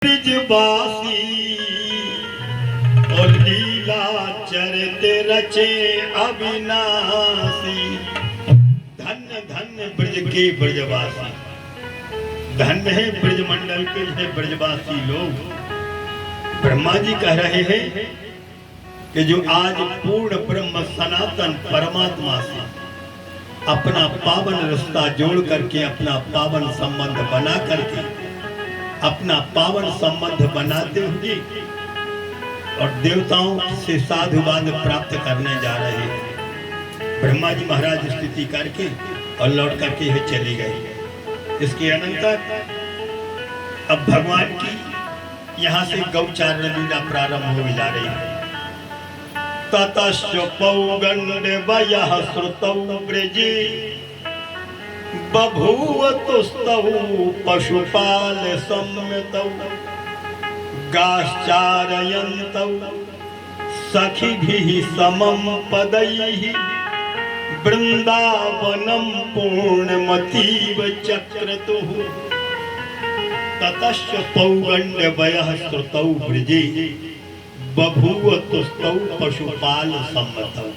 ब्रजवासी और लीला चरते रचे अविनाशी। धन्य धन्य ब्रज के ब्रजवासी, धन्य है ब्रजमंडल के है ब्रजवासी लोग। ब्रह्मा जी कह रहे हैं कि जो आज पूर्ण ब्रह्म सनातन परमात्मा से अपना पावन रिश्ता जोड़ करके, अपना पावन संबंध बना करके, अपना पावन संबंध बनाते हुए और देवताओं से साधुवाद प्राप्त करने जा रहे हैं। ब्रह्मा जी महाराज स्तुति करके और लौट करके यह चले गए। इसके अनंतर अब भगवान की यहाँ से गौचारण लीला प्रारंभ हो जा रही है। ततश्च पौगंडवयः श्रुतौ ब्रजे बभूव तुस्तौ पशुपाल संयतौ गाश्चारयन्तौ सखिभिः समं पदैः वृंदावनं पूर्णमतीव चक्रतुः। ततश्च पौगंडवयः श्रुतौ ब्रजे बभूव तुस्तौ पशुपाल संयतौ।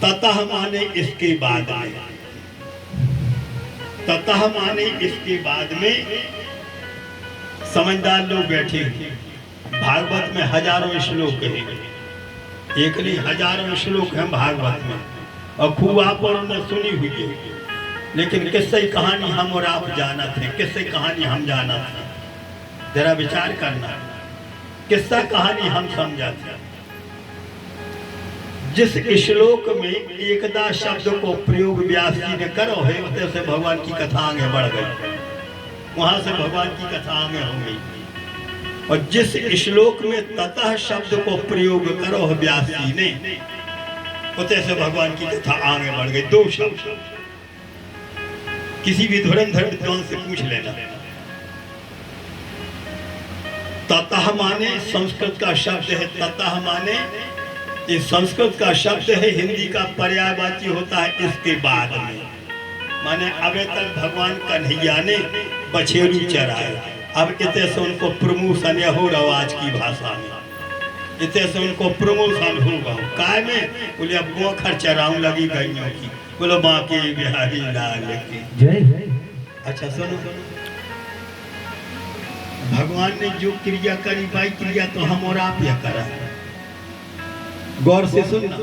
ततः माने इसके बाद में, ततः माने इसके बाद में समझदार लोग बैठे हैं। भागवत में हजारों श्लोक हैं, एक नहीं हजारों श्लोक हैं भागवत में, और खूब आप और ने सुनी हुई है। लेकिन किससे कहानी हम और आप जाना थे, किससे कहानी हम जाना थे, जरा विचार करना। किस्सा कहानी हम समझा थे। जिस श्लोक में एकदा शब्द को प्रयोग व्यास जी ने करो है, उतने से भगवान की कथा आगे बढ़ गई, वहां से भगवान की कथा आगे हो गई। और जिस श्लोक में ततः शब्द को प्रयोग करो है व्यास जी ने, उतने से भगवान की कथा आगे बढ़ गई। दो शब्द किसी भी धुरंधर विद्वान से पूछ लेना। ततः माने संस्कृत का शब्द है, ततः माने ये संस्कृत का शब्द है, हिंदी का पर्यायवाची होता है इसके बाद में। माने अबे तक भगवान कन्हैया ने बछेरू चराया, अब इतने से उनको प्रमोशन हो रहा आज की भाषा में, इतने से उनको प्रमोशन होगा। काय में बोले अब गोखर चराऊं लगी गायों की, बोलो बाकी बिहारी लाल की जय। अच्छा सुनो, भगवान ने जो क्रिया करी भाई, क्रिया तो हम और आप यह करा। गौर से सुनना,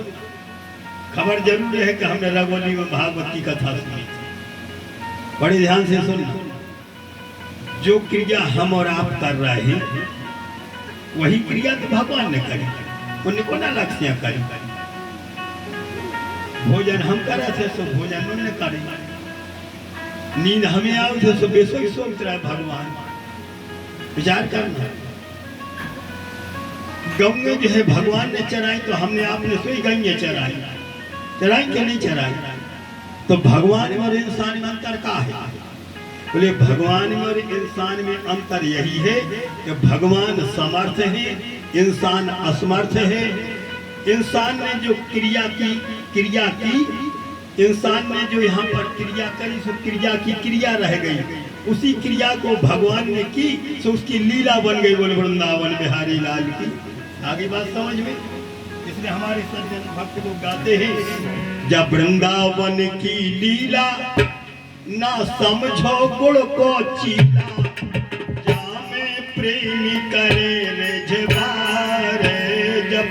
खबर जरूर है कि हमने रघुवंशी में भागवत की कथा सुनी थी। बड़े ध्यान से सुनना, जो क्रिया हम और आप कर रहे हैं वही क्रिया तो भगवान ने करी, उन्हें को ना लक्ष्य करी। भोजन हम करे थे सो भोजन उन्होंने करी, नींद हमें आओ थे सो बेसो ही सोच रहा है भगवान। विचार करना, गौएं जो है भगवान ने चराई तो हमने आपने सोई गईए चराई, चराई क्या नहीं चराई। तो भगवान और इंसान में अंतर का है? बोले भगवान और इंसान में अंतर यही है कि भगवान समर्थ है, इंसान असमर्थ है। इंसान ने जो क्रिया की इंसान ने जो यहाँ पर क्रिया करी सो क्रिया की क्रिया रह गई, उसी क्रिया को भगवान ने की सो उसकी लीला बन गई। बोले वृंदावन बिहारी लाल की। आगे बात समझ में, इसलिए हमारे सज्जन भक्त लोग गाते हैं, जब वृंदावन की लीला ना समझो गुण को चीला, जामे प्रेमी करे रे जवारे जब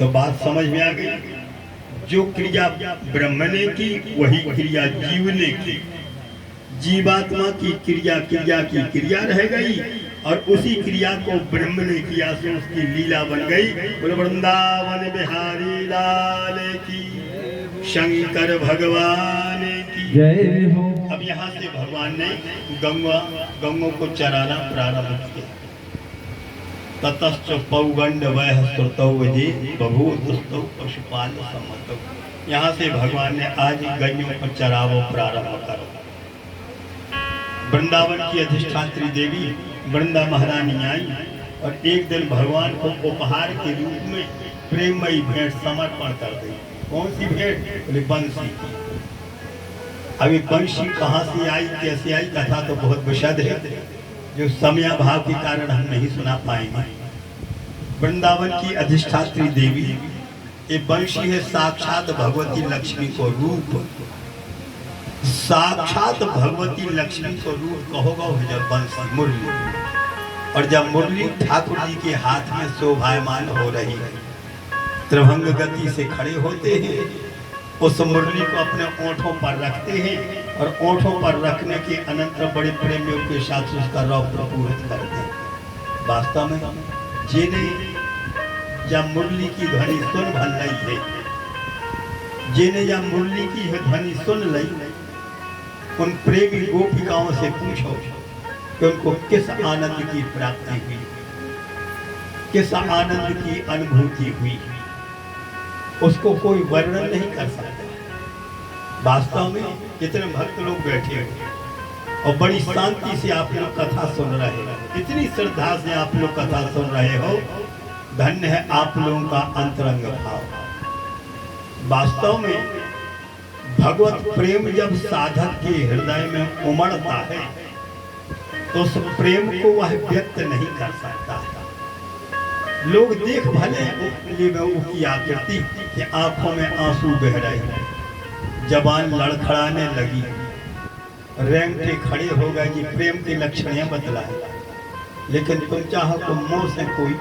तो बात समझ में आ गई। जो क्रिया ब्रह्म ने की वही क्रिया जीव ने की। जीवात्मा की क्रिया रह गई और उसी क्रिया को ब्रह्म ने किया से उसकी लीला बन गई। बोलो वृंदावन बिहारी लाल की, शंकर भगवान की जय हो। अब यहाँ से भगवान ने गंगों को चराना प्रारंभ किया। ततश्च पौगंड वह श्रुतौ जे बभूतुस्तौ पशुपाल सम्मतौ। यहाँ से भगवान ने आज गैयों को चरावो प्रारंभ करो। वृंदावन की अधिष्ठात्री देवी वृंदा महारानी आई और एक दिन भगवान को उपहार के रूप में प्रेममयी भेंट समर्पण कर दी। कौन सी भेंट? बोले बंसी। अभी बंसी कहाँ से आई, कैसे आई, कथा तो बहुत विशद है, जो समयाभाव के कारण हम नहीं सुना पाएंगे। वृंदावन की अधिष्ठात्री देवी ये बंशी है साक्षात भगवती लक्ष्मी को रूप। साक्षात भगवती लक्ष्मी को रूप कहोगा जब बंसी मुरली, और जब मुरली ठाकुर जी के हाथ में शोभायमान हो रही है, त्रिभंग गति से खड़े होते हैं, उस मुरली को अपने ओंठों पर रखते हैं और ओंठों पर रखने के अनंतर बड़े प्रेमियों के साथ उसका रव प्रपूरित करते हैं। वास्तव में जिन्हें जब मुरली की ध्वनि सुन भल रही है, जिन्हें जब मुरली की ध्वनि सुन रही, उन प्रेमी गोपिकाओं से पूछो कि उनको किस आनंद की प्राप्ति हुई, किस आनंद की अनुभूति हुई, उसको कोई वर्णन नहीं कर सकता। वास्तव में इतने भक्त लोग बैठे हैं और बड़ी शांति से आप लोग कथा सुन रहे हैं, इतनी श्रद्धा से आप लोग कथा सुन रहे हो। धन्य है आप लोगों का अंतरंग भाव। वास्तव में भगवत प्रेम जब साधक के हृदय में उमड़ता है तो उस प्रेम को वह व्यक्त नहीं कर सकता है। लोग देख भले उसकी आकृति कि आंखों में आंसू बह रहे, जबान लड़खड़ाने लगी, रेंगटे खड़े हो गए कि प्रेम के लक्षण बतलाए, लेकिन तुम चाहो तो मुंह से कोई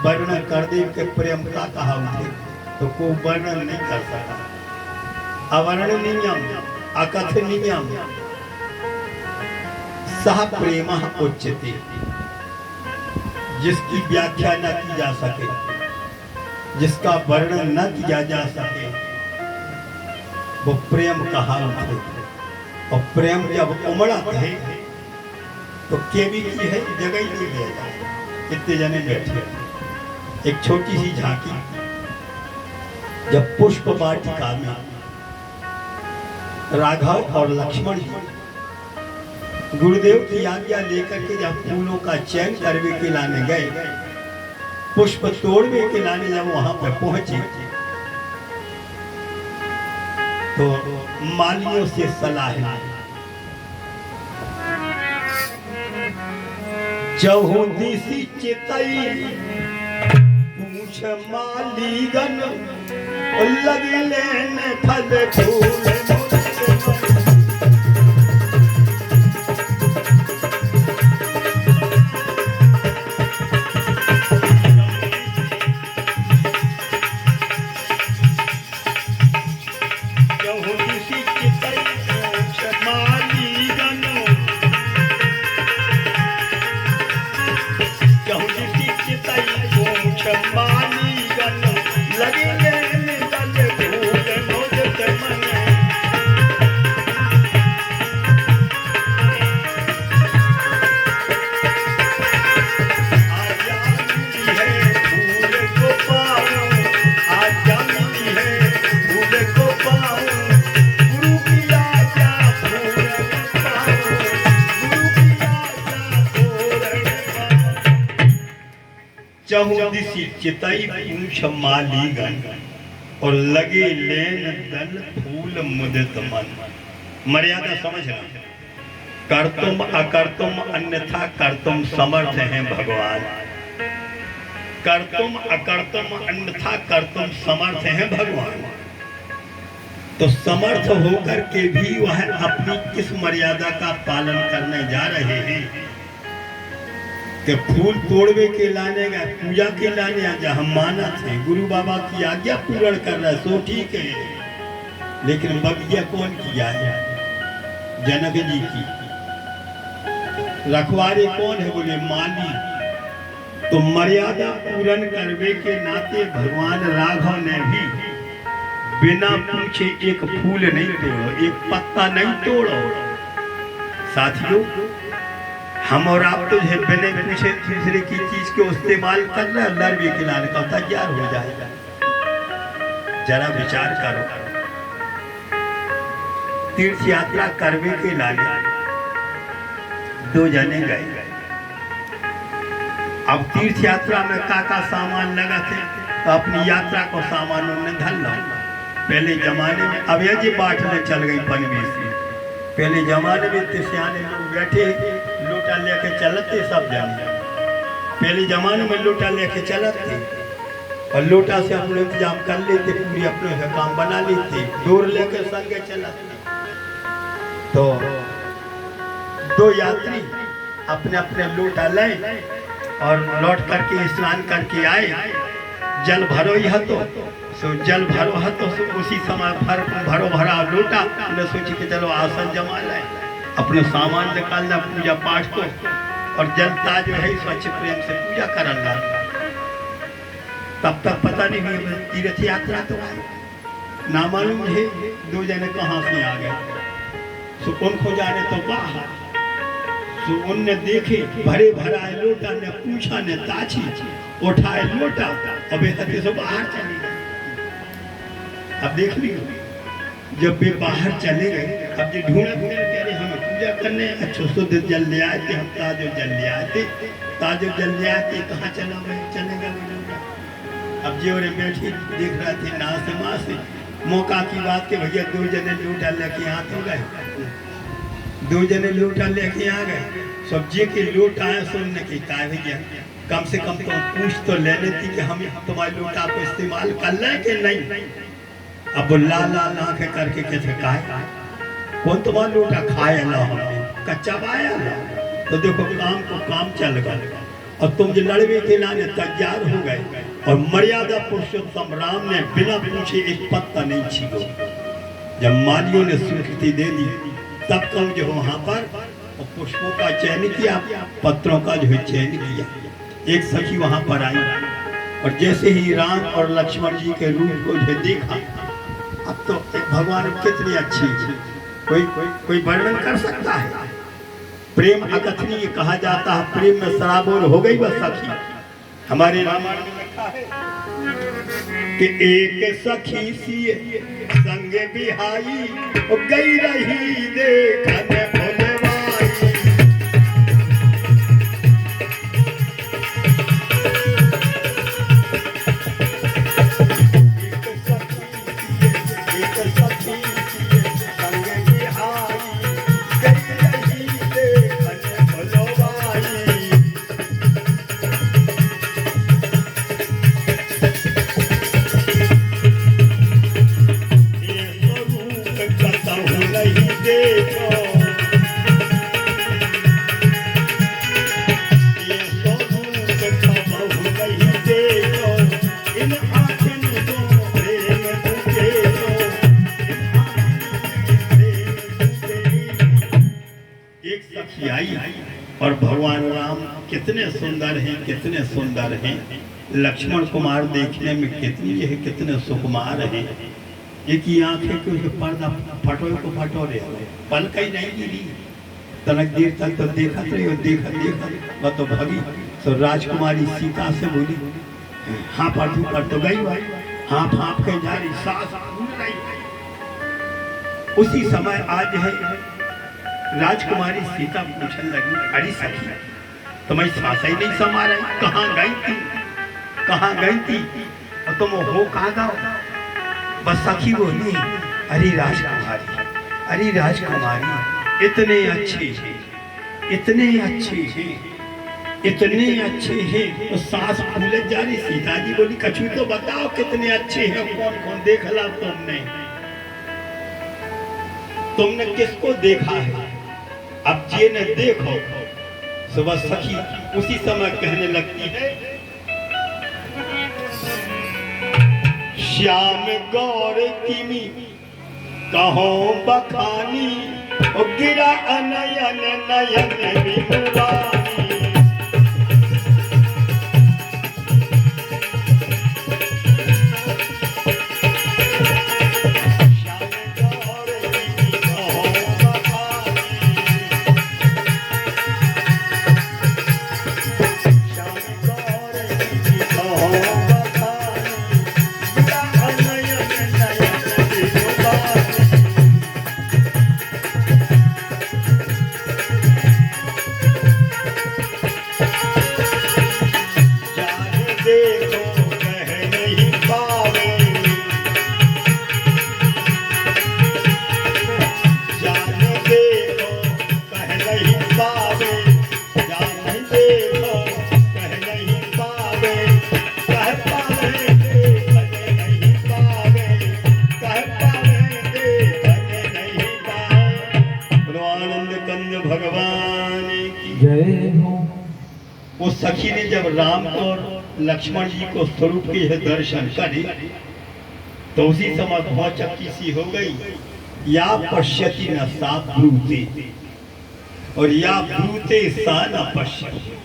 वर्णन कर दे कि प्रेम का कहा उठे तो कोई वर्णन नहीं कर सका। अवर्णनीयम अकथनीयम सह प्रेम उच्यते। जिसकी व्याख्या न की जा सके, जिसका वर्णन न किया जा सके, वो प्रेम कहा उठे। और प्रेम जब उमड़ा है तो केवी की है जगह ही नहीं देगा। कितने जने बैठे, एक छोटी सी झांकी, जब पुष्प वाटिका में राघव और लक्ष्मण जी गुरुदेव की आज्ञा लेकर के जब फूलों का चयन करने के लाने गए, पुष्प तोड़ने के लाने जब वहां पर पहुंचे तो मालियों से सलाह, जहूदी सी चितई पूछ मालीगन लगी लेने फल फूल। चहुदिसी चितई पूछ मालीगन और लगे लेन दल फूल मुदित मन। मर्यादा समझना, कर्तुम अकर्तुम अन्यथा कर्तुम समर्थ हैं भगवान। कर्तुम अकर्तुम अन्यथा कर्तुम समर्थ हैं भगवान। तो समर्थ होकर के भी वह अपनी किस मर्यादा का पालन करने जा रहे हैं, कि फूल तोड़वे के लाने गए, पूजा के लाने आ जा, हम माना थे गुरु बाबा की आज्ञा पूर्ण कर रहा है, सो ठीक है। लेकिन बगिया कौन किया है? जनक जी की। रखवारे कौन है? बोले माली। तो मर्यादा पूर्ण करवे के नाते भगवान राघव ने भी बिना पूछे एक फूल नहीं तोड़ो, एक पत्ता नहीं तोड़ो। साथियों, हम और आप तो बिना पूछे दूसरे की चीज को इस्तेमाल कर रहे हैं, लड़वे के लाने का तैयार हो जाएगा। जरा विचार करो, तीर्थ यात्रा करवे के लाने दो जने गए। अब तीर्थ यात्रा में का सामान लगा थे, तो अपनी यात्रा को सामान उन्होंने धर ला। पहले जमाने में अब ये जी बाटने चल गई पनवेशी। पहले जमाने में सियाने लोग बैठे लोटा लेके चलते, सब जाने पहले जमाने में लोटा लेके चलते और लोटा से अपने इंतजाम कर लेते, पूरी अपने से काम बना लेते, डोर लेके संगे चलते। तो दो यात्री अपने अपने लोटा ले और लौट करके स्नान करके आए। जल भरो ही तो सो जल भरो है तो उसी समय भरो भरा लोटा ने सोची कि चलो आसन जमा लाए, अपने सामान निकालना पूजा पाठ को, और जलता जो है स्वच्छ प्रेम से पूजा करना। तब तक पता नहीं हुई तीर्थ यात्रा तो आई ना मालूम है दो जने कहाँ से आ गए। सो उनको जाने तो बाहर, सो उनने देखे भरे भरा लोटा, ने पूछा ने ताची उठाए लोटा, अबे हते से बाहर चले गए। अब देख ली, जब वे बाहर चले गए, अब ये ढूंढ कह रहे हमें पूजा करने, अच्छा शुद्ध जल ले आए थे, हम ताजो जल ले आए थे, ताजो जल ले आए थे, कहाँ चला गए? चले गए। अब जो रे बैठी देख रहे थे ना से माँ से, मौका की बात के भैया दो जने लोटा लेके यहाँ तो गए, दो जने लोटा लेके आ गए। सब्जी के लोटा आए सुनने की का भैया कम से कम तुम पूछ तो लेने थी कि हम तुम्हारे लोटा को इस्तेमाल कर लें कि नहीं। अब ला ला ला के करके कैसे खाए? कौन तुम्हारा लोटा खाए ना, हमने कच्चा पाया ना। तो देखो काम को काम चल गया और तुम जो लड़वे के लाने तैयार हो गए, और मर्यादा पुरुषोत्तम राम ने बिना पूछे एक पत्ता नहीं छीना। जब मालियों ने स्वीकृति दे दी तब कम जो वहां पर पुष्पों का चयन किया, पत्रों का जो है चयन किया। एक सखी वहां पर आई और जैसे ही राम और लक्ष्मण जी के रूप को जो देखा, अब तो भगवान कितनी अच्छी कोई वर्णन कर सकता है? प्रेम अकथनीय कहा जाता है, प्रेम में सराबोर हो गई वह सखी। हमारे रामायण में लिखा है कि एक सखी सी संग बिहाई गई रही देखने भोलेवाई। और भगवान राम कितने सुंदर हैं, कितने सुंदर हैं। लक्ष्मण कुमार देखने में कितनी है, कितने सुकुमार हैं। एक ही आंखें के पर्दा फटो को फटो रहे, पल कहीं नहीं गिरी। तनक देर तक तो देखा देखा वह तो भगी। तो राजकुमारी सीता से बोली, हाँ पर तो गई भाई, हाथ हाँप के जा रही, सांस फूल रही। उसी समय आज है राजकुमारी सीता पूछने लगी, अरे सखी तुम्हें सांस ही नहीं समा रही, कहाँ गई थी, कहाँ गई थी, और तुम हो कहाँ गाओ? बस सखी बोली, अरे राजकुमारी इतने अच्छे हैं, इतने अच्छे हैं, इतने अच्छे हैं। तो सांस फूले जा रही। सीता जी बोली, कछु तो बताओ कितने अच्छे हैं, कौन कौन देखला तुमने किसको देखा है? अब जे ने देखो सुबह सखी उसी समय कहने लगती है, श्याम गौर किमी कहो बखानी, और गिरा अनयन नयन विमुरानी। भगवान की जय हो। उस सखी ने जब राम और लक्ष्मण जी को स्वरूप के दर्शन करे तो उसी समय भौचक्की सी हो गई, या पश्यति न सा ब्रूते, और या ब्रूते सा न पश्यति।